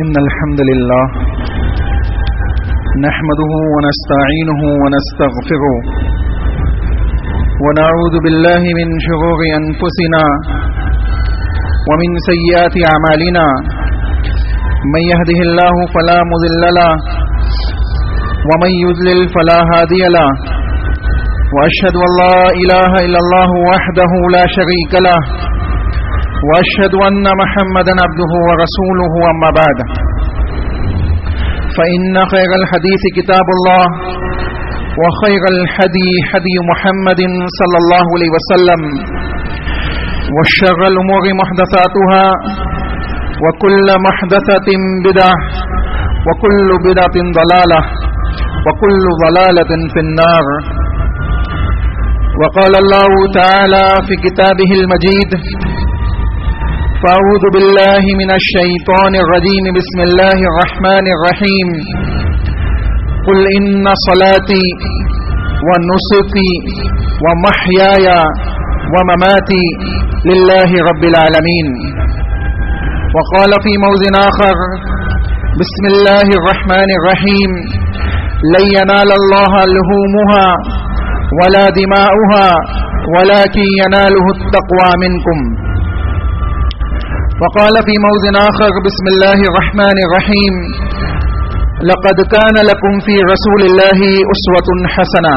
إن الحمد لله نحمده ونستعينه ونستغفره ونعوذ بالله من شرور أنفسنا ومن سيئات أعمالنا من يهده الله فلا مضل له ومن يضلل فلا هادي له وأشهد أن لا إله إلا الله وحده لا شريك له وأشهد أن محمدا عبده ورسوله أما بعد فإن خير الحديث كتاب الله وخير الهدي هدي محمد صلى الله عليه وسلم وشر الأمور محدثاتها وكل محدثة بدعة وكل بدعة ضلالة وكل ضلالة في النار. وقال الله تعالى في كتابه المجيد: فأعوذ بالله من الشيطان الرجيم بسم الله الرحمن الرحيم قل إن صلاتي ونسكي ومحياي ومماتي لله رب العالمين. وقال في موضع آخر: بسم الله الرحمن الرحيم لن ينال الله لحومها ولا دماؤها ولكن يناله التقوى منكم. وقال في موضع آخر: بسم الله الرحمن الرحيم لقد كان لكم في رسول الله أسوة حسنة.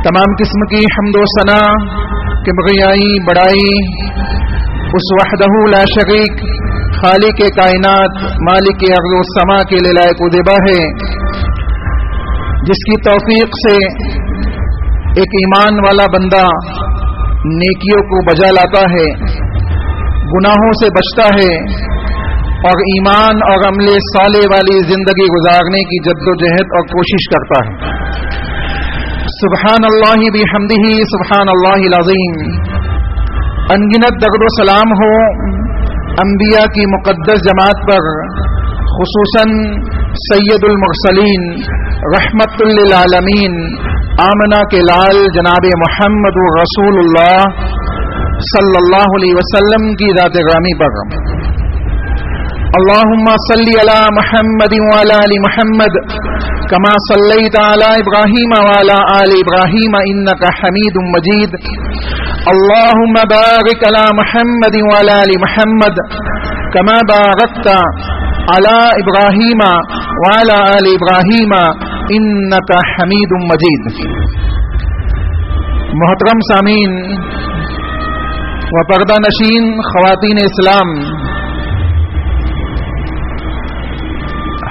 تمام قسم کی حمد و ثنا کبریائی بڑائی اس وحدہ لا شریک خالق کائنات مالک ارض و سما کے لیے لائق و زیبا ہے، جس کی توفیق سے ایک ایمان والا بندہ نیکیوں کو بجا لاتا ہے، گناہوں سے بچتا ہے اور ایمان اور عمل صالح والی زندگی گزارنے کی جد و جہد اور کوشش کرتا ہے. سبحان اللہ بحمدہ سبحان اللہ العظیم. انگنت درود و سلام ہو انبیاء کی مقدس جماعت پر، خصوصاً سید المرسلین رحمت للعالمین آمنہ کے لال جناب محمد رسول اللہ صلی اللہ علیہ وسلم کی ذات گرامی پر. اللہم صلی علی محمد وعلی آل محمد کما صلیت علی ابراہیم وعلی آل ابراہیم انک حمید مجید. اللہم بارک علی محمد وعلی آل محمد کما بارکت علی ابراہیم وعلی آل ابراہیم انک حمید مجید. محترم سامعین و پردہ نشین خواتین اسلام،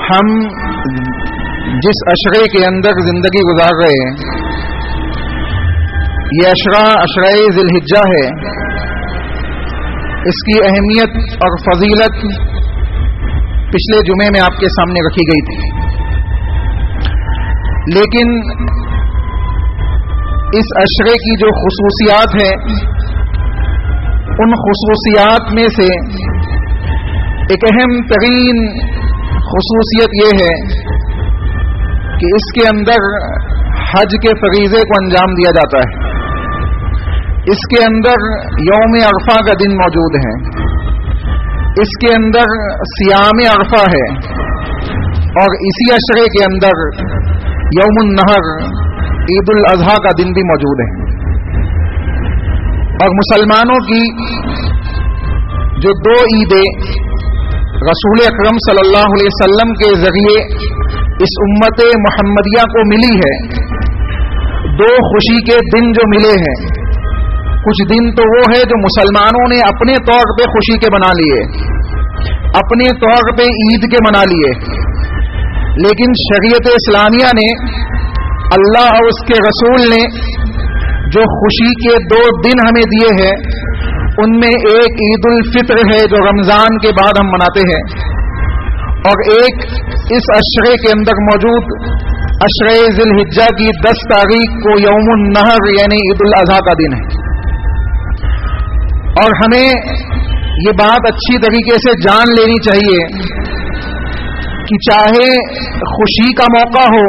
ہم جس عشرے کے اندر زندگی گزار رہے ہیں، یہ عشرہ ذی الحجہ ہے. اس کی اہمیت اور فضیلت پچھلے جمعے میں آپ کے سامنے رکھی گئی تھی، لیکن اس عشرے کی جو خصوصیات ہیں، ان خصوصیات میں سے ایک اہم ترین خصوصیت یہ ہے کہ اس کے اندر حج کے فریضے کو انجام دیا جاتا ہے. اس کے اندر یوم عرفہ کا دن موجود ہے، اس کے اندر صیام عرفہ ہے، اور اسی عشرے کے اندر یوم النحر عید الاضحیٰ کا دن بھی موجود ہے. اور مسلمانوں کی جو دو عیدیں رسول اکرم صلی اللہ علیہ وسلم کے ذریعے اس امت محمدیہ کو ملی ہے، دو خوشی کے دن جو ملے ہیں، کچھ دن تو وہ ہے جو مسلمانوں نے اپنے طور پہ خوشی کے بنا لیے، اپنے طور پہ عید کے منا لیے، لیکن شریعت اسلامیہ نے، اللہ اور اس کے رسول نے جو خوشی کے دو دن ہمیں دیے ہیں، ان میں ایک عید الفطر ہے جو رمضان کے بعد ہم مناتے ہیں، اور ایک اس عشرے کے اندر موجود عشرہ ذی الحجہ کی 10 تاریخ کو یوم النحر یعنی عید الاضحیٰ کا دن ہے. اور ہمیں یہ بات اچھی طریقے سے جان لینی چاہیے کہ چاہے خوشی کا موقع ہو،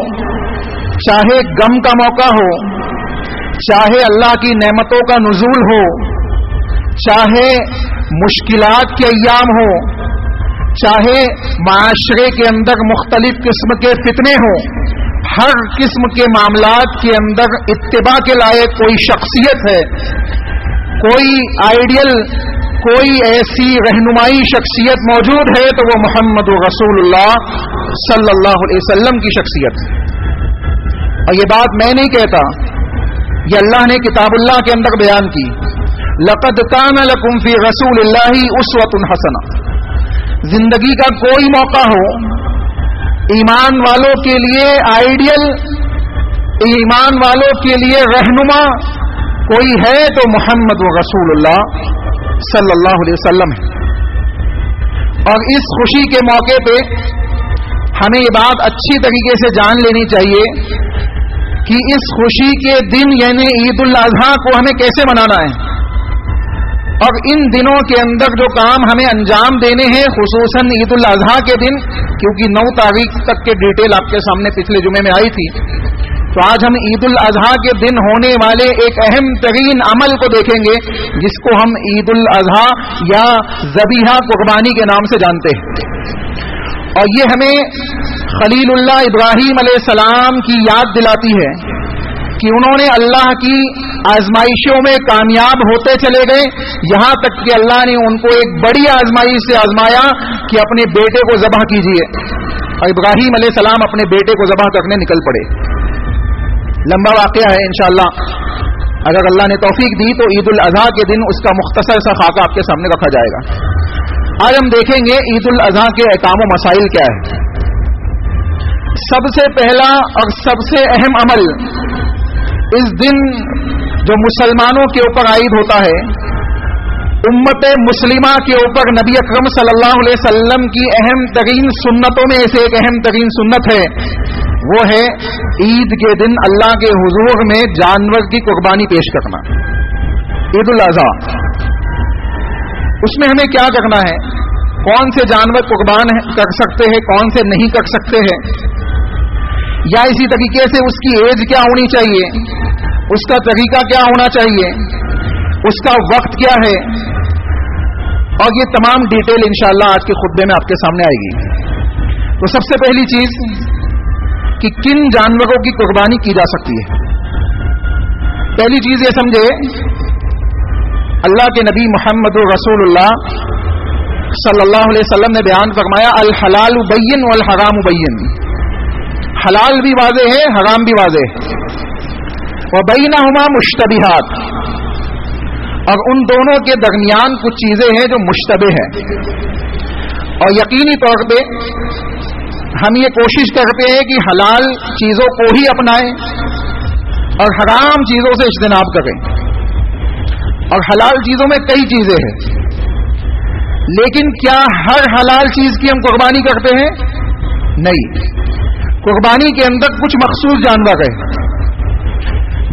چاہے غم کا موقع ہو، چاہے اللہ کی نعمتوں کا نزول ہو، چاہے مشکلات کے ایام ہو، چاہے معاشرے کے اندر مختلف قسم کے فتنے ہوں، ہر قسم کے معاملات کے اندر اتباع کے لائق کوئی شخصیت ہے، کوئی آئیڈیل، کوئی ایسی رہنمائی شخصیت موجود ہے تو وہ محمد رسول اللہ صلی اللہ علیہ وسلم کی شخصیت ہے۔ اور یہ بات میں نہیں کہتا، یہ اللہ نے کتاب اللہ کے اندر بیان کی، لقد کان لکم فی رسول اللہ اسوۃ حسنہ۔ زندگی کا کوئی موقع ہو، ایمان والوں کے لیے آئیڈیل، ایمان والوں کے لیے رہنما کوئی ہے تو محمد رسول اللہ صلی اللہ علیہ وسلم ہے۔ اور اس خوشی کے موقع پہ ہمیں یہ بات اچھی طریقے سے جان لینی چاہیے کہ اس خوشی کے دن یعنی عید الاضحیٰ کو ہمیں کیسے منانا ہے، اور ان دنوں کے اندر جو کام ہمیں انجام دینے ہیں، خصوصاً عید الاضحیٰ کے دن، کیونکہ 9 تاریخ تک کے ڈیٹیل آپ کے سامنے پچھلے جمعے میں آئی تھی، تو آج ہم عید الاضحیٰ کے دن ہونے والے ایک اہم ترین عمل کو دیکھیں گے جس کو ہم عید الاضحیٰ یا ذبیحہ قربانی کے نام سے جانتے ہیں۔ اور یہ ہمیں خلیل اللہ ابراہیم علیہ السلام کی یاد دلاتی ہے کہ انہوں نے اللہ کی آزمائشوں میں کامیاب ہوتے چلے گئے، یہاں تک کہ اللہ نے ان کو ایک بڑی آزمائش سے آزمایا کہ اپنے بیٹے کو ذبح کیجیے، اور ابراہیم علیہ السلام اپنے بیٹے کو ذبح کرنے نکل پڑے۔ لمبا واقعہ ہے، انشاءاللہ اگر اللہ نے توفیق دی تو عید الاضحیٰ کے دن اس کا مختصر سا خاکہ آپ کے سامنے رکھا جائے گا۔ آج ہم دیکھیں گے عید الاضحیٰ کے احکام و مسائل کیا ہے۔ سب سے پہلا اور سب سے اہم عمل اس دن جو مسلمانوں کے اوپر عائد ہوتا ہے، امت مسلمہ کے اوپر نبی اکرم صلی اللہ علیہ وسلم کی اہم ترین سنتوں میں سے ایک اہم ترین سنت ہے، وہ ہے عید کے دن اللہ کے حضور میں جانور کی قربانی پیش کرنا، عید الاضحیٰ۔ اس میں ہمیں کیا کرنا ہے، کون سے جانور قربان کر سکتے ہیں، کون سے نہیں کر سکتے ہیں، یا اسی طریقے سے اس کی ایج کیا ہونی چاہیے، اس کا طریقہ کیا ہونا چاہیے، اس کا وقت کیا ہے، اور یہ تمام ڈیٹیل انشاءاللہ آج کے خطبے میں آپ کے سامنے آئے گی۔ تو سب سے پہلی چیز کہ کن جانوروں کی قربانی کی جا سکتی ہے۔ پہلی چیز یہ سمجھے، اللہ کے نبی محمد رسول اللہ صلی اللہ علیہ وسلم نے بیان فرمایا، الحلال بین والحرام بین، حلال بھی واضح ہے، حرام بھی واضح ہے، وبینہما مشتبہات، اور ان دونوں کے درمیان کچھ چیزیں ہیں جو مشتبہ ہیں، اور یقینی طور پہ ہم یہ کوشش کرتے ہیں کہ حلال چیزوں کو ہی اپنائیں اور حرام چیزوں سے اجتناب کریں، اور حلال چیزوں میں کئی چیزیں ہیں، لیکن کیا ہر حلال چیز کی ہم قربانی کرتے ہیں؟ نہیں، قربانی کے اندر کچھ مخصوص جانور ہیں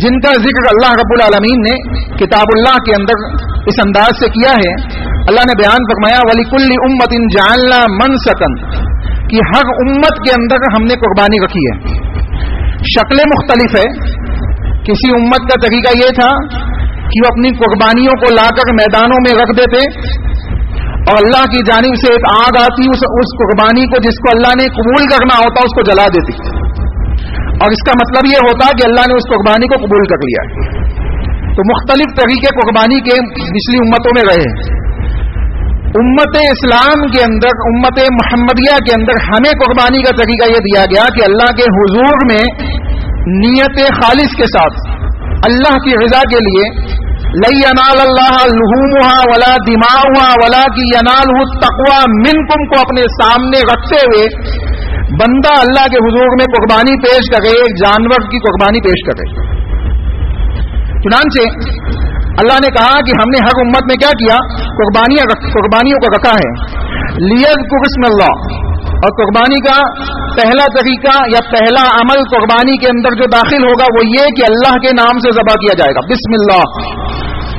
جن کا ذکر اللہ رب العالمین نے کتاب اللہ کے اندر اس انداز سے کیا ہے۔ اللہ نے بیان فرمایا، وَلِكُلِّ أُمَّةٍ جَعَلْنَا مَنْسَكًا، کہ ہر امت کے اندر ہم نے قربانی رکھی ہے، شکلیں مختلف ہے۔ کسی امت کا طریقہ یہ تھا کہ وہ اپنی قربانیوں کو لا کر میدانوں میں رکھ دیتے، اور اللہ کی جانب سے ایک آگ آتی، اس قربانی کو جس کو اللہ نے قبول کرنا ہوتا اس کو جلا دیتی، اور اس کا مطلب یہ ہوتا کہ اللہ نے اس قربانی کو قبول کر لیا۔ تو مختلف طریقے قربانی کے پچھلی امتوں میں رہے۔ امت اسلام کے اندر، امت محمدیہ کے اندر ہمیں قربانی کا طریقہ یہ دیا گیا کہ اللہ کے حضور میں نیت خالص کے ساتھ اللہ کی رضا کے لیے، لَن يَنَالَ اللَّهَ لُحُومُهَا وَلَا دِمَاؤُهَا وَلَٰكِن يَنَالُهُ التَّقْوَىٰ مِنكُمْ کو اپنے سامنے رکھتے ہوئے بندہ اللہ کے حضور میں قربانی پیش کرے، ایک جانور کی قربانی پیش کرے۔ چنانچہ اللہ نے کہا کہ ہم نے ہر امت میں کیا کیا، قربانیوں کو رکھا ہے، لِيَذْكُرُوا اسْمَ اللَّهِ، اور قربانی کا پہلا طریقہ یا پہلا عمل قربانی کے اندر جو داخل ہوگا وہ یہ کہ اللہ کے نام سے ذبح کیا جائے گا، بسم اللہ،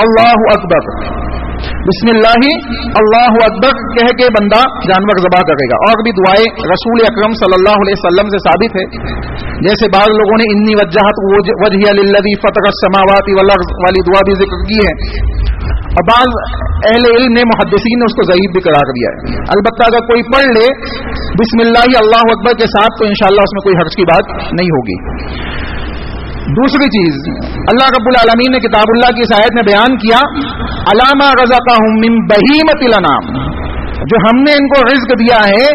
اللہ اکبر، بسم اللہ اللہ اکبر کہہ کے بندہ جانور ذبح کرے گا۔ اور بھی دعائیں رسول اکرم صلی اللہ علیہ وسلم سے ثابت ہے، جیسے بعض لوگوں نے انی وجہت وجہی للذی فطر السماوات والارض والی دعا بھی ذکر کی ہے، اور بعض اہل علم نے محدثین نے اس کو ضعیف بھی قرار دیا ہے. البتہ اگر کوئی پڑھ لے بسم اللہ اللہ اکبر کے ساتھ تو انشاءاللہ اس میں کوئی حرج کی بات نہیں ہوگی. دوسری چیز, اللہ رب العالمین نے کتاب اللہ کی اس آیت میں بیان کیا علامہ رزقہم من بہیمۃ الانعام, جو ہم نے ان کو رزق دیا ہے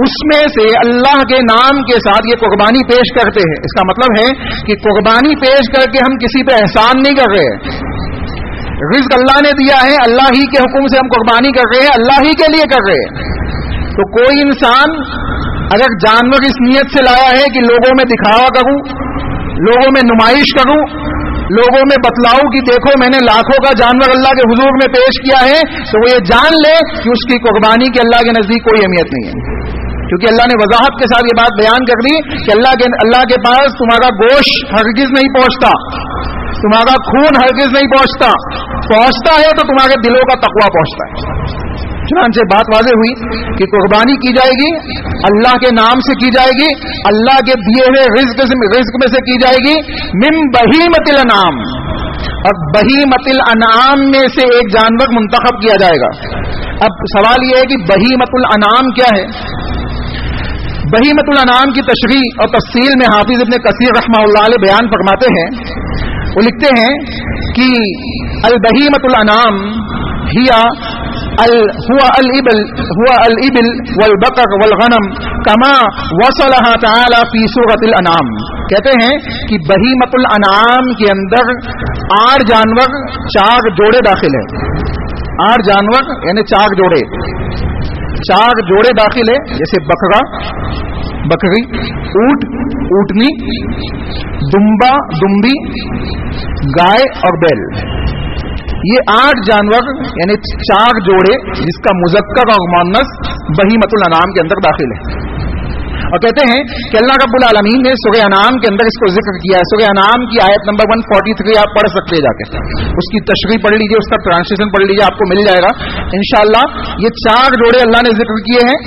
اس میں سے اللہ کے نام کے ساتھ یہ قربانی پیش کرتے ہیں. اس کا مطلب ہے کہ قربانی پیش کر کے ہم کسی پہ احسان نہیں کر رہے. رزق اللہ نے دیا ہے, اللہ ہی کے حکم سے ہم قربانی کر رہے ہیں, اللہ ہی کے لیے کر رہے ہیں. تو کوئی انسان اگر جانور اس نیت سے لایا ہے کہ لوگوں میں دکھاوا کروں, لوگوں میں نمائش کروں, لوگوں میں بتلاؤں کہ دیکھو میں نے لاکھوں کا جانور اللہ کے حضور میں پیش کیا ہے, تو وہ یہ جان لے کہ اس کی قربانی کی اللہ کے نزدیک کوئی اہمیت نہیں ہے. کیونکہ اللہ نے وضاحت کے ساتھ یہ بات بیان کر دی کہ اللہ کے پاس تمہارا گوشت ہرگز نہیں پہنچتا, تمہارا خون ہرگز نہیں پہنچتا ہے تو تمہارے دلوں کا تقویٰ پہنچتا ہے. چنانچہ بات واضح ہوئی کہ قربانی کی جائے گی اللہ کے نام سے کی جائے گی, اللہ کے دیے ہوئے رزق میں سے کی جائے گی من بہیمۃ الانعام, اور بہیمۃ الانعام میں سے ایک جانور منتخب کیا جائے گا. اب سوال یہ ہے کہ بہیمۃ الانعام کیا ہے؟ بہیمۃ الانعام کی تشریح اور تفصیل میں حافظ ابن کثیر رحمہ اللہ علیہ بیان فرماتے ہیں. وہ لکھتے ہیں کہ البہیمۃ الانعام هو الابل والبقر والغنم كما وصلها تعالی فی سورۃ الانعام. کہتے ہیں کہ بہیمۃ الانعام کے اندر 8 جانور 4 جوڑے داخل ہیں. 8 جانور یعنی 4 جوڑے داخل ہے, جیسے بکرا, بکری, اونٹ, اونٹنی, دمبا, دمبی, گائے اور بیل. یہ 8 جانور یعنی 4 جوڑے جس کا مذکر اور مؤنث بہیمۃ الانعام کے اندر داخل ہے. اور کہتے ہیں کہ اللہ رب العالمین نے سورہ انعام کے اندر اس کو ذکر کیا ہے. سورہ انعام کی آیت نمبر 143 آپ پڑھ سکتے ہیں, جا کے اس کی تشریح پڑھ لیجئے, اس کا ٹرانسلیشن پڑھ لیجئے, آپ کو مل جائے گا انشاءاللہ. یہ 4 جوڑے اللہ نے ذکر کیے ہیں,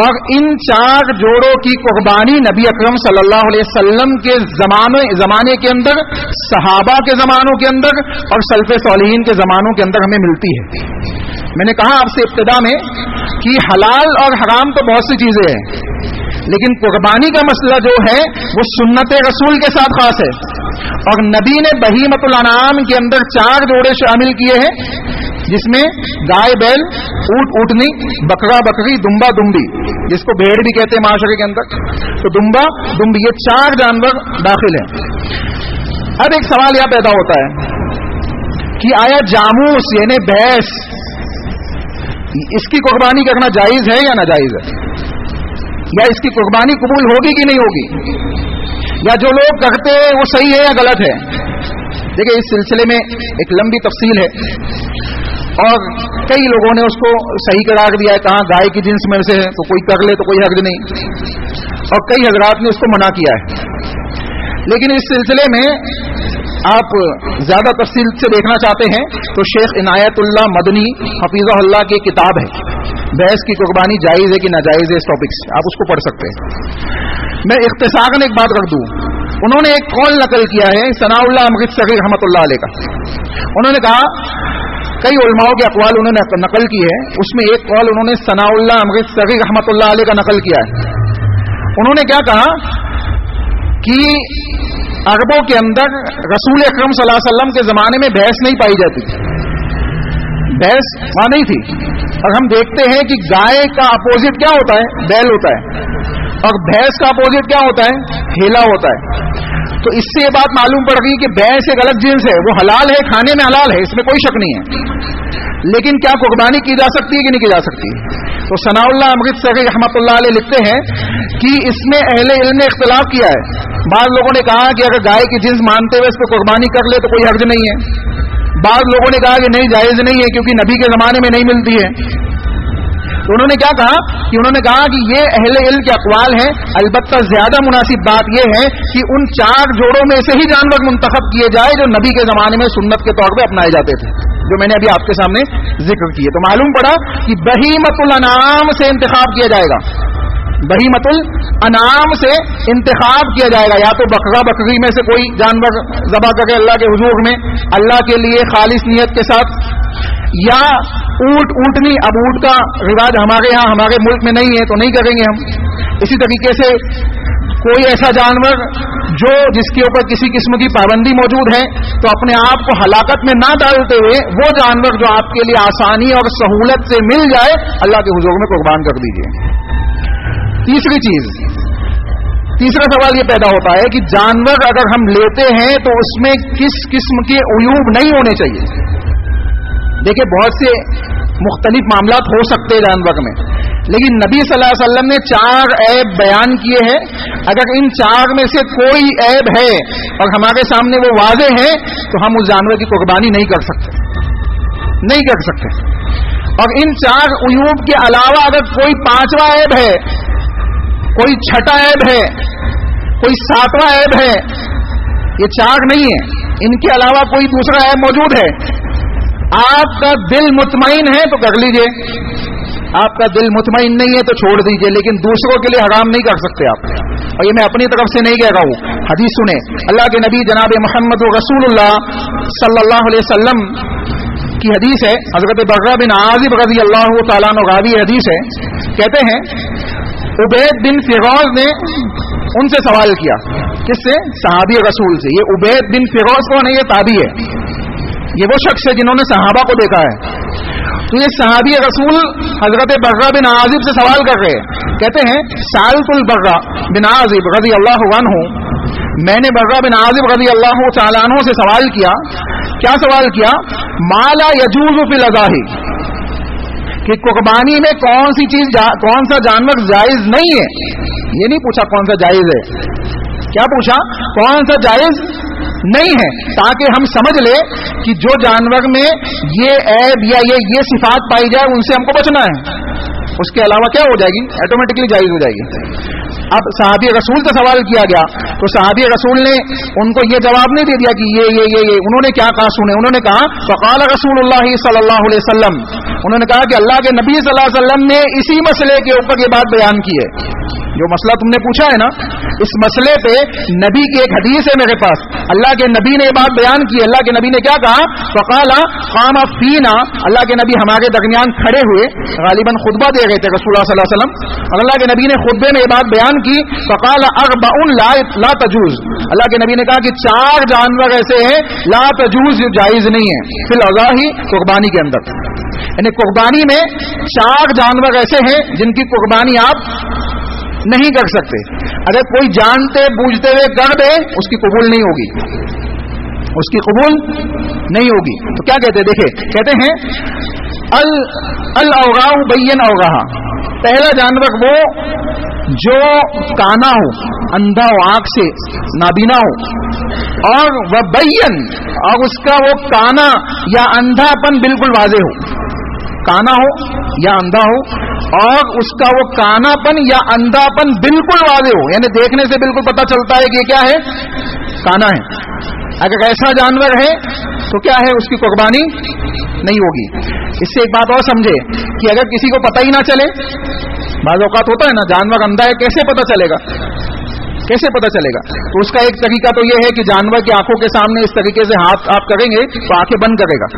اور ان 4 جوڑوں کی قربانی نبی اکرم صلی اللہ علیہ وسلم کے زمانے کے اندر, صحابہ کے زمانوں کے اندر اور سلف صالحین کے زمانوں کے اندر ہمیں ملتی ہے. میں نے کہا آپ سے ابتدا میں کہ حلال اور حرام تو بہت سی چیزیں ہیں, لیکن قربانی کا مسئلہ جو ہے وہ سنت رسول کے ساتھ خاص ہے. اور نبی نے بہیمۃ الانعام کے اندر 4 جوڑے شامل کیے ہیں, جس میں گائے بیل, اونٹ اونٹنی, بکرا بکری, دمبا دمبی, جس کو بھیڑ بھی کہتے ہیں معاشرے کے اندر, تو دمبا دمبی, یہ 4 جانور داخل ہیں. اب ایک سوال یہ پیدا ہوتا ہے کہ آیا جاموس یعنی بھینس, اس کی قربانی کرنا جائز ہے یا ناجائز ہے, یا اس کی قربانی قبول ہوگی کہ نہیں ہوگی, یا جو لوگ کرتے ہیں وہ صحیح ہے یا غلط ہے؟ دیکھیں اس سلسلے میں ایک لمبی تفصیل ہے, اور کئی لوگوں نے اس کو صحیح قرار دیا ہے, کہاں گائے کی جنس میں سے ہے تو کوئی کر لے تو کوئی حرج نہیں, اور کئی حضرات نے اس کو منع کیا ہے. لیکن اس سلسلے میں آپ زیادہ تفصیل سے دیکھنا چاہتے ہیں تو شیخ عنایت اللہ مدنی حفیظہ اللہ کی کتاب ہے بھینس کی قربانی جائز ہے کہ ناجائز ہے, اس ٹاپک سے آپ اس کو پڑھ سکتے ہیں. میں اختصاراً ایک بات رکھ دوں, انہوں نے ایک قول نقل کیا ہے ثناء اللہ امرتسری رحمۃ اللہ علیہ کا. انہوں نے کہا کئی علماء کے اقوال انہوں نے نقل کی ہے, اس میں ایک قول انہوں نے ثناء اللہ امرتسری رحمۃ اللہ علیہ کا نقل کیا ہے. انہوں نے کیا کہا کہ عربوں کے اندر رسول اکرم صلی اللہ علیہ وسلم کے زمانے میں بھینس نہیں پائی جاتی تھی, بھینس وہاں نہیں تھی. اور ہم دیکھتے ہیں کہ گائے کا اپوزٹ کیا ہوتا ہے, بیل ہوتا ہے, اور بھینس کا اپوزٹ کیا ہوتا ہے, ہیلا ہوتا ہے. تو اس سے یہ بات معلوم پڑ گئی کہ بھینس ایک الگ جنس ہے, وہ حلال ہے, کھانے میں حلال ہے, اس میں کوئی شک نہیں ہے, لیکن کیا قربانی کی جا سکتی ہے کہ نہیں کی جا سکتی. تو ثناء اللہ امرتسری رحمۃ اللہ علیہ لکھتے ہیں کہ اس میں اہل علم نے اختلاف کیا ہے. بعض لوگوں نے کہا کہ اگر گائے کی جنس مانتے ہوئے اس پہ قربانی کر لے تو کوئی حرج نہیں ہے. بعض لوگوں نے کہا کہ نہیں جائز نہیں ہے کیونکہ نبی کے زمانے میں نہیں ملتی ہے. تو انہوں نے کیا کہا کہ انہوں نے کہا کہ یہ اہل علم کے اقوال ہیں, البتہ زیادہ مناسب بات یہ ہے کہ ان 4 جوڑوں میں سے ہی جانور منتخب کیے جائے جو نبی کے زمانے میں سنت کے طور پہ اپنائے جاتے تھے, جو میں نے ابھی آپ کے سامنے ذکر کیے. تو معلوم پڑا کہ بہیمۃ الانعام سے انتخاب کیا جائے گا, بہیمۃ الانعام سے انتخاب کیا جائے گا, یا تو بکرا بکری میں سے کوئی جانور ذبح کرے اللہ کے حضور میں اللہ کے لیے خالص نیت کے ساتھ, یا اونٹ اونٹنی. اب اونٹ کا رواج ہمارے یہاں ہمارے ملک میں نہیں ہے تو نہیں کریں گے ہم. اسی طریقے سے کوئی ایسا جانور جو جس کے اوپر کسی قسم کی پابندی موجود ہے تو اپنے آپ کو ہلاکت میں نہ ڈالتے ہوئے وہ جانور جو آپ کے لیے آسانی اور سہولت سے مل جائے اللہ کے حضور میں قربان کر دیجیے. تیسری چیز، تیسرا سوال یہ پیدا ہوتا ہے کہ جانور اگر ہم لیتے ہیں تو اس میں کس قسم کے عیوب نہیں ہونے چاہیے. دیکھیں بہت سے مختلف معاملات ہو سکتے ہیں جانور میں، لیکن نبی صلی اللہ علیہ وسلم نے 4 عیب بیان کیے ہیں. اگر ان 4 میں سے کوئی عیب ہے اور ہمارے سامنے وہ واضح ہے تو ہم اس جانور کی قربانی نہیں کر سکتے. اور ان 4 عیوب کے علاوہ اگر کوئی 5واں عیب ہے، کوئی 6واں عیب ہے، کوئی 7واں عیب ہے، یہ 4 نہیں ہے، ان کے علاوہ کوئی دوسرا عیب موجود ہے، آپ کا دل مطمئن ہے تو کر لیجئے، آپ کا دل مطمئن نہیں ہے تو چھوڑ دیجئے، لیکن دوسروں کے لیے حرام نہیں کر سکتے آپ. اور یہ میں اپنی طرف سے نہیں کہہ رہا ہوں، حدیث سنیں. اللہ کے نبی جناب محمد رسول اللہ صلی اللہ علیہ وسلم کی حدیث ہے، حضرت برہ بن عازب رضی اللہ تعالیٰ عنہ راوی حدیث ہے. کہتے ہیں عبید بن فیروز نے ان سے سوال کیا. کس سے؟ صحابی رسول سے. یہ عبید بن فیروز کون ہے؟ یہ تابعی ہے، یہ وہ شخص ہے جنہوں نے صحابہ کو دیکھا ہے. تو یہ صحابی رسول حضرت برہ بن عازب سے سوال کر رہے ہیں. کہتے ہیں سألت البرہ بن عازب رضی اللہ عنہ، میں نے برہ بن عازب رضی اللہ تعالیٰ عنہ سے سوال کیا. کیا سوال کیا؟ ما لا يجوز فی الاضاحی، کہ قربانی میں کون سی چیز کون سا جانور جائز نہیں ہے. یہ نہیں پوچھا کون سا جائز ہے، کیا پوچھا؟ کون سا جائز نہیں ہے، تاکہ ہم سمجھ لیں کہ جو جانور میں یہ عیب یا یہ صفات پائی جائے ان سے ہم کو بچنا ہے. اس کے علاوہ کیا ہو جائے گی؟ آٹومیٹکلی جائز ہو جائے گی. اب صحابی رسول سے سوال کیا گیا تو صحابی رسول نے ان کو یہ جواب نہیں دے دیا کہ یہ انہوں نے کیا کہا سنیں. انہوں نے کہا فقال رسول اللہ صلی اللہ علیہ وسلم، انہوں نے کہا کہ اللہ کے نبی صلی اللہ علیہ وسلم نے اسی مسئلے کے اوپر یہ بات بیان کی ہے. جو مسئلہ تم نے پوچھا ہے نا، اس مسئلے پہ نبی کی ایک حدیث ہے میرے پاس. اللہ کے نبی نے یہ بات بیان کی. اللہ کے نبی نے کیا کہا؟ فقال قام فینا، اللہ کے نبی ہمارے درمیان کھڑے ہوئے، غالباً خطبہ دے رہے تھے رسول اللہ صلی اللہ علیہ وسلم، اور اللہ کے نبی نے خطبے میں یہ بات بیان کی. فقال اربع لا تجوز، اللہ کے نبی نے کہا کہ 4 جانور ایسے ہیں لا تجوز، جائز نہیں ہے فی الاضاحی، قربانی کے اندر. یعنی قربانی میں 4 جانور ایسے ہیں جن کی قربانی آپ نہیں کر سکتے. اگر کوئی جانتے بوجھتے ہوئے کر دے اس کی قبول نہیں ہوگی، اس کی قبول نہیں ہوگی. تو کیا کہتے ہیں؟ دیکھیں کہتے ہیں الاوغاء بین اوغاہا، پہلا جانور وہ جو کانا ہو، اندھا ہو، آنکھ سے نابینا ہو، اور وہ بین، اور اس کا وہ کانا یا اندھا پن بالکل واضح ہو، کانا ہو یا اندھا ہو، اور اس کا وہ کانا پن یا اندھا پن بالکل واضح ہو، یعنی دیکھنے سے بالکل پتہ چلتا ہے کہ یہ کیا ہے؟ کانا ہے. اگر ایسا جانور ہے تو کیا ہے؟ اس کی قربانی نہیں ہوگی. اس سے ایک بات اور سمجھے کہ اگر کسی کو پتہ ہی نہ چلے، بعض اوقات ہوتا ہے نا جانور اندھا ہے، کیسے پتہ چلے گا؟ کیسے پتہ چلے گا؟ تو اس کا ایک طریقہ تو یہ ہے کہ جانور کی آنکھوں کے سامنے اس طریقے سے ہاتھ آپ کریں گے تو آنکھیں بند کرے گا،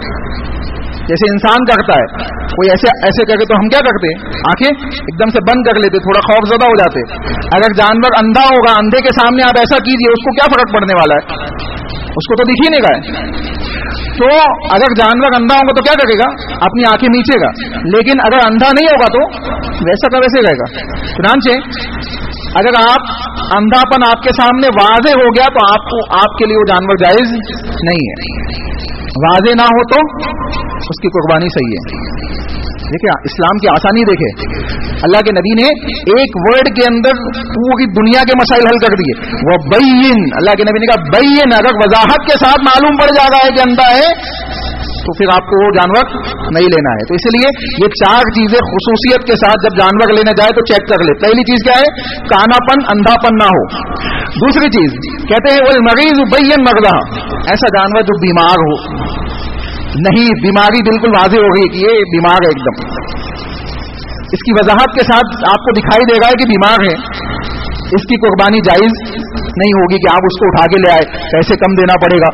جیسے انسان کرتا ہے. کوئی ایسے کرے تو ہم کیا کرتے؟ آنکھیں ایک دم سے بند کر لیتے، تھوڑا خوف زدہ ہو جاتے. اگر جانور اندھا ہوگا، اندھے کے سامنے آپ ایسا کیجئے، اس کو کیا فرق پڑنے والا ہے؟ اس کو تو دکھ ہی نہیں گا. تو اگر جانور اندھا ہوگا تو کیا کرے گا؟ اپنی آنکھیں نیچے گا. لیکن اگر اندھا نہیں ہوگا تو ویسا کا ویسے رہے گا. چنانچہ اگر اندھا پن آپ کے سامنے واضح ہو گیا تو آپ کے لیے وہ جانور جائز نہیں ہے. واضح نہ ہو تو اس کی قربانی صحیح ہے. دیکھیں اسلام کی آسانی دیکھیں، اللہ کے نبی نے ایک ورڈ کے اندر پوری دنیا کے مسائل حل کر دیے. وہ بین، اللہ کے نبی نے کہا بین، اگر وضاحت کے ساتھ معلوم پڑ جا رہا ہے کہ اندھا ہے تو پھر آپ کو وہ جانور نہیں لینا ہے. تو اس لیے یہ 4 چیزیں خصوصیت کے ساتھ جب جانور لینے جائے تو چیک کر لے. پہلی چیز کیا ہے؟ کانا پن، اندھا پن نہ ہو. دوسری چیز کہتے ہیں والمریض بین مرضہ، ایسا جانور جو بیمار ہو، نہیں بیماری بالکل واضح ہو گئی کہ یہ بیمار ہے ایک دم، اس کی وضاحت کے ساتھ آپ کو دکھائی دے گا کہ بیمار ہے، اس کی قربانی جائز نہیں ہوگی کہ آپ اس کو اٹھا کے لے آئے، پیسے کم دینا پڑے گا.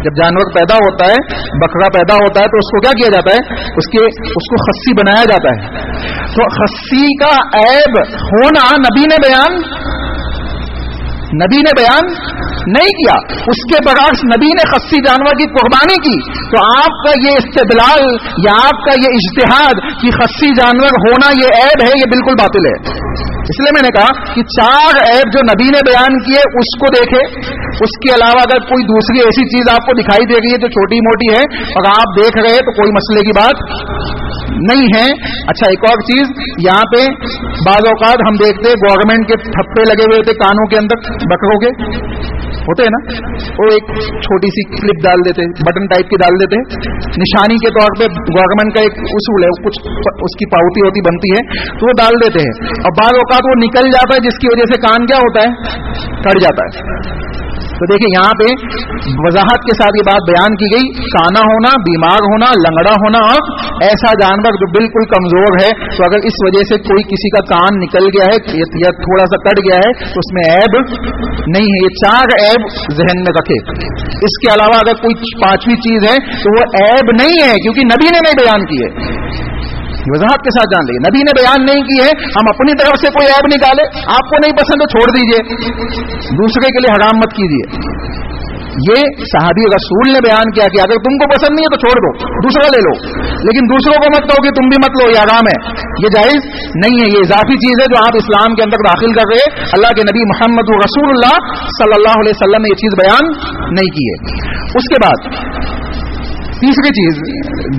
جب جانور پیدا ہوتا ہے, بکرا پیدا ہوتا ہے, تو اس کو کیا کیا جاتا ہے, اس کو خصی بنایا جاتا ہے. تو خصی کا عیب ہونا نبی نے بیان نہیں کیا. اس کے برعکس نبی نے خصی جانور کی قربانی کی. تو آپ کا یہ استدلال یا آپ کا یہ اجتہاد کہ خصی جانور ہونا یہ عیب ہے, یہ بالکل باطل ہے. اس لیے میں نے کہا کہ 4 عیب جو نبی نے بیان کیے اس کو دیکھے. اس کے علاوہ اگر کوئی دوسری ایسی چیز آپ کو دکھائی دے رہی ہے جو چھوٹی موٹی ہے اور آپ دیکھ رہے تو کوئی مسئلے کی بات نہیں ہے. اچھا, ایک اور چیز یہاں پہ بعض اوقات ہم دیکھتے گورنمنٹ کے تھپے لگے ہوئے تھے کانوں کے اندر بکروں کے, ہوتے ہیں نا, وہ ایک چھوٹی سی کلپ ڈال دیتے, بٹن ٹائپ کی ڈال دیتے, نشانی کے طور پہ. گورنمنٹ کا ایک اصول ہے, کچھ اس کی پاؤتی ہوتی بنتی ہے تو وہ ڈال دیتے ہیں, اور بعض اوقات وہ نکل جاتا ہے جس کی وجہ سے کان کیا ہوتا ہے, کٹ جاتا ہے. تو دیکھیں یہاں پہ وضاحت کے ساتھ یہ بات بیان کی گئی, کانا ہونا, بیمار ہونا, لنگڑا ہونا, اور ایسا جانور جو بالکل کمزور ہے, تو اگر اس وجہ سے کوئی کسی کا کان نکل گیا ہے یا تھوڑا سا کٹ گیا ہے تو اس میں عیب نہیں ہے. یہ 4 عیب ذہن میں رکھے. اس کے علاوہ اگر کوئی 5ویں چیز ہے تو وہ عیب نہیں ہے, کیونکہ نبی نے نہیں بیان کی ہے. وضاحت کے ساتھ جان لیجیے, نبی نے بیان نہیں کی ہے, ہم اپنی طرف سے کوئی عیب نکالے. آپ کو نہیں پسند تو چھوڑ دیجئے, دوسرے کے لیے حرام مت کیجیے. یہ صحابی رسول نے بیان کیا کہ اگر تم کو پسند نہیں ہے تو چھوڑ دو, دوسرا لے لو, لیکن دوسروں کو مت کہو کہ تم بھی مت لو, یہ حرام ہے, یہ جائز نہیں ہے. یہ اضافی چیز ہے جو آپ اسلام کے اندر داخل کر رہے. اللہ کے نبی محمد رسول اللہ صلی اللہ علیہ وسلم نے یہ چیز بیان نہیں کی ہے. اس کے بعد تیسری چیز,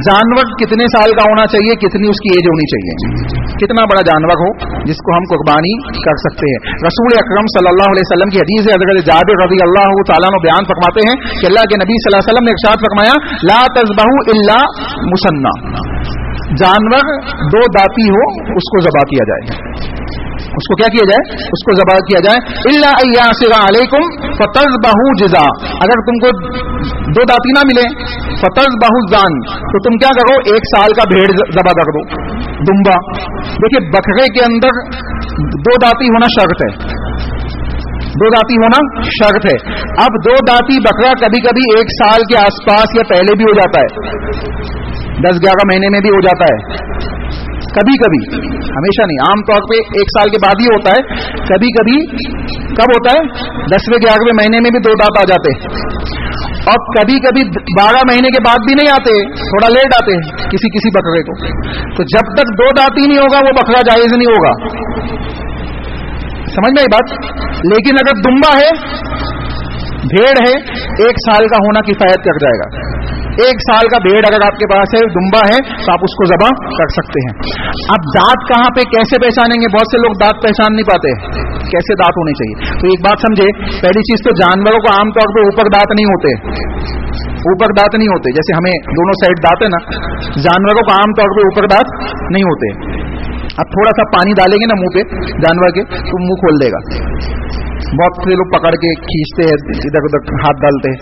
جانور کتنے سال کا ہونا چاہیے, کتنی اس کی ایج ہونی چاہیے, کتنا بڑا جانور ہو جس کو ہم قربانی کر سکتے ہیں. رسول اکرم صلی اللہ علیہ وسلم کی حدیث ہے, حضرت جابر رضی اللہ تعالیٰ عنہ بیان فرماتے ہیں کہ اللہ کے نبی صلی اللہ علیہ وسلم نے ارشاد فرمایا, لا تذبحوا الا مسنّا, جانور 2 دانتی ہو اس کو ذبح کیا جائے. اس کو کیا کیا جائے, اس کو ذبح کیا جائے. الا ان یعصر علیکم فتذبحوا جزا, اگر تم کو 2 دانتی نہ ملے, فتذبحوا الزان, تو تم کیا کرو, 1 سال کا بھیڑ ذبح کر دو, دمبا. دیکھیے بکرے کے اندر 2 دانتی ہونا شرط ہے, 2 دانتی ہونا شرط ہے. اب 2 دانتی بکرا کبھی کبھی 1 سال کے آس پاس یا پہلے بھی ہو جاتا ہے, 10-11 مہینے میں بھی ہو جاتا ہے, کبھی کبھی, ہمیشہ نہیں. عام طور پہ 1 سال کے بعد ہی ہوتا ہے. کبھی کبھی کب ہوتا ہے, 10ویں-11ویں مہینے میں بھی 2 دانت آ جاتے ہیں, اور کبھی کبھی 12 مہینے کے بعد بھی نہیں آتے, تھوڑا لیٹ آتے ہیں کسی کسی بکرے کو. تو جب تک 2 دانت ہی نہیں ہوگا وہ بکرا جائز نہیں ہوگا. سمجھ میں یہ بات. لیکن اگر دمبا ہے, بھیڑ ہے, 1 سال کا ہونا کفایت کر جائے گا. 1 سال کا بھیڑ اگر آپ کے پاس ہے, دمبا ہے, تو آپ اس کو ذبح کر سکتے ہیں. اب دانت کہاں پہ کیسے پہچانیں گے, بہت سے لوگ دانت پہچان نہیں پاتے, کیسے دانت ہونے چاہیے. تو ایک بات سمجھے, پہلی چیز تو جانوروں کو عام طور پہ اوپر دانت نہیں ہوتے, اوپر دانت نہیں ہوتے. جیسے ہمیں دونوں سائڈ دانت ہے نا, جانوروں کو عام طور پہ اوپر دانت نہیں ہوتے. اب تھوڑا سا پانی ڈالیں گے نا منہ پہ جانور کے تو منہ کھول دے گا. بہت سے لوگ پکڑ کے کھینچتے ہیں, ادھر ادھر ہاتھ ڈالتے ہیں.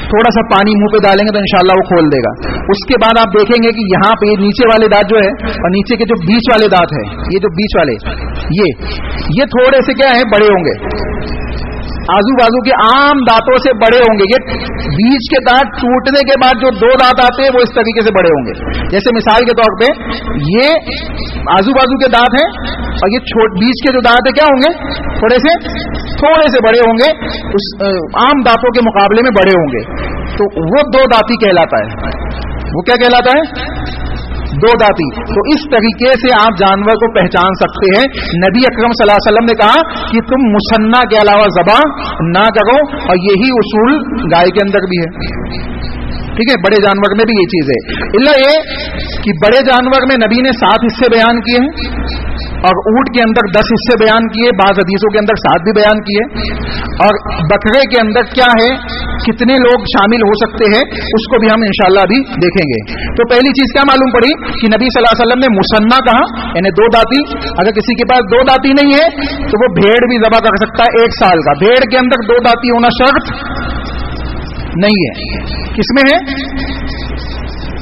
تھوڑا سا پانی منہ پہ ڈالیں گے تو انشاءاللہ وہ کھول دے گا. اس کے بعد آپ دیکھیں گے کہ یہاں پہ نیچے والے دانت جو ہے اور نیچے کے جو بیچ والے دانت ہے, یہ جو بیچ والے یہ تھوڑے سے کیا ہے, بڑے ہوں گے, آزو بازو کے عام دانتوں سے بڑے ہوں گے. یہ بیچ کے دانت ٹوٹنے کے بعد جو 2 دانت آتے ہیں وہ اس طریقے سے بڑے ہوں گے. جیسے مثال کے طور پہ یہ آزو بازو کے دانت ہیں اور یہ بیچ کے جو دانت ہیں کیا ہوں گے, تھوڑے سے بڑے ہوں گے, اس عام دانتوں کے مقابلے میں بڑے ہوں گے. تو وہ 2 دانتی کہلاتا ہے. وہ کیا کہلاتا ہے, 2 دانتی. تو اس طریقے سے آپ جانور کو پہچان سکتے ہیں. نبی اکرم صلی اللہ علیہ وسلم نے کہا کہ تم مسنّا کے علاوہ ذبح نہ کرو, اور یہی اصول گائے کے اندر بھی ہے. ٹھیک ہے, بڑے جانور میں بھی یہ چیز ہے. اللہ یہ کہ بڑے جانور میں نبی نے 7 حصے بیان کیے ہیں, اور اونٹ کے اندر 10 حصے بیان کیے, بعض حدیثوں کے اندر 7 بھی بیان کیے. اور بکرے کے اندر کیا ہے, کتنے لوگ شامل ہو سکتے ہیں, اس کو بھی ہم انشاءاللہ ابھی دیکھیں گے. تو پہلی چیز کیا معلوم پڑی کہ نبی صلی اللہ علیہ وسلم نے مسنّا کہا, یعنی 2 دانتی. اگر کسی کے پاس 2 دانتی نہیں ہے تو وہ بھیڑ بھی ذبح کر سکتا ہے 1 سال کا. بھیڑ کے اندر 2 دانتی ہونا شرط نہیں ہے. کس میں ہے,